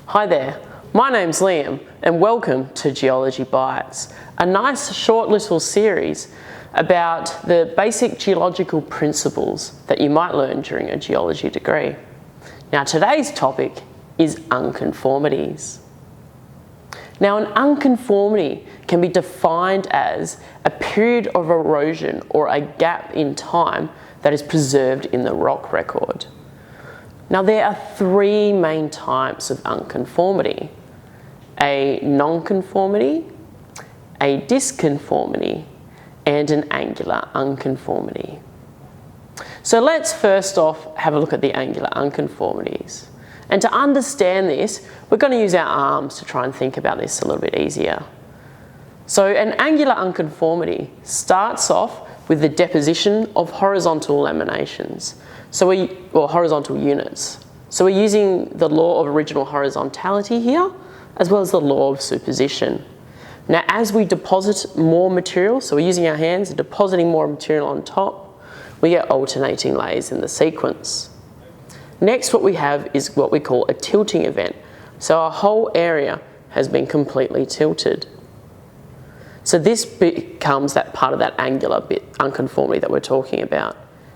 Hi there, my name's Liam and welcome to Geology Bites, a nice short little series about the basic geological principles that you might learn during a geology degree. Now today's topic is unconformities. Now an unconformity can be defined as a period of erosion or a gap in time that is preserved in the rock record. Now there are three main types of unconformity: a nonconformity, a disconformity, and an angular unconformity. So let's first off have a look at the angular unconformities. And to understand this, we're going to use our arms to try and think about this a little bit easier. So an angular unconformity starts off with the deposition of horizontal laminations, or horizontal units. So we're using the law of original horizontality here, as well as the law of superposition. Now as we deposit more material, so we're using our hands and depositing more material on top, we get alternating layers in the sequence. Next, what we have is what we call a tilting event. So our whole area has been completely tilted. So this becomes that part of that angular unconformity that we're talking about.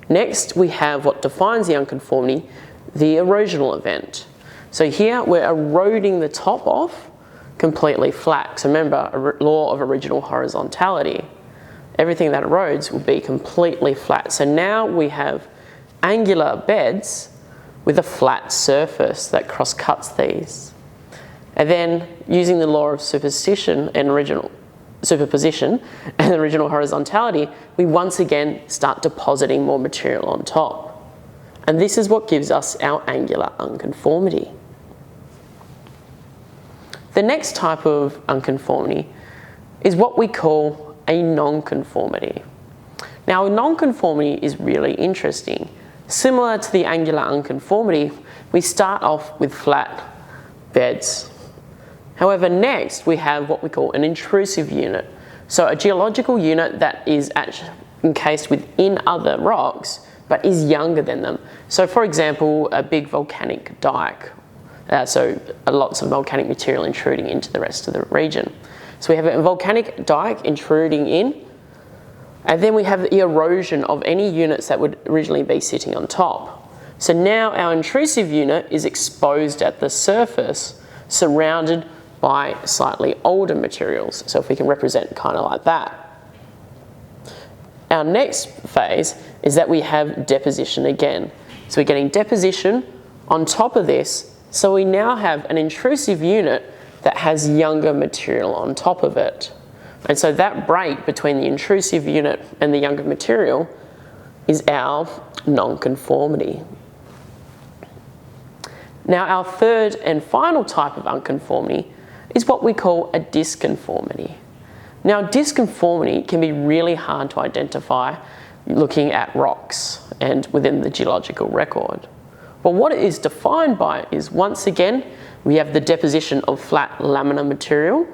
Next, we have what defines the unconformity, the erosional event. So here we're eroding the top off completely flat. So remember, law of original horizontality. Everything that erodes will be completely flat. So now we have angular beds with a flat surface that cross-cuts these. And then using the law of superposition and original horizontality, we once again start depositing more material on top. And this is what gives us our angular unconformity. The next type of unconformity is what we call a nonconformity. Now a nonconformity is really interesting. Similar to the angular unconformity, we start off with flat beds. However, next we have what we call an intrusive unit. So a geological unit that is actually encased within other rocks, but is younger than them. So for example, a big volcanic dike. So lots of volcanic material intruding into the rest of the region. So we have a volcanic dike intruding in, and then we have the erosion of any units that would originally be sitting on top. So now our intrusive unit is exposed at the surface, surrounded by slightly older materials. So if we can represent kind of like that. Our next phase is that we have deposition again. So we're getting deposition on top of this. So we now have an intrusive unit that has younger material on top of it. And so that break between the intrusive unit and the younger material is our nonconformity. Now our third and final type of unconformity is what we call a disconformity. Now disconformity can be really hard to identify looking at rocks and within the geological record. But what it is defined by is, once again, we have the deposition of flat laminar material,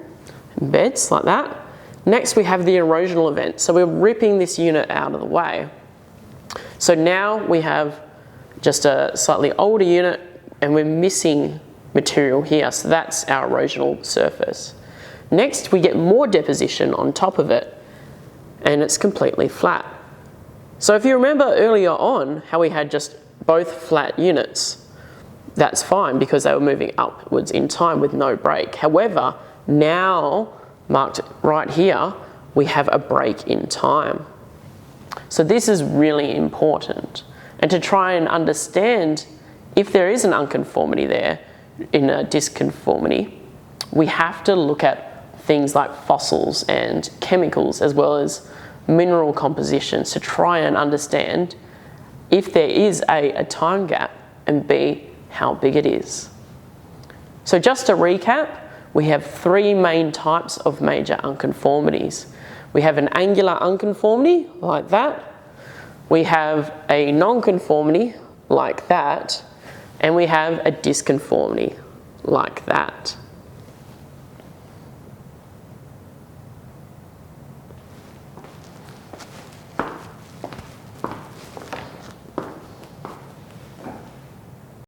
beds like that. Next we have the erosional event. So we're ripping this unit out of the way. So now we have just a slightly older unit and we're missing material here, so that's our erosional surface. Next we get more deposition on top of it and it's completely flat. So if you remember earlier on how we had just both flat units, that's fine because they were moving upwards in time with no break. However, now marked right here, we have a break in time. So this is really important. And to try and understand if there is an unconformity there in a disconformity, we have to look at things like fossils and chemicals as well as mineral compositions to try and understand if there is a time gap, and B, how big it is. So just to recap, we have three main types of major unconformities. We have an angular unconformity like that, we have a nonconformity like that, and we have a disconformity like that.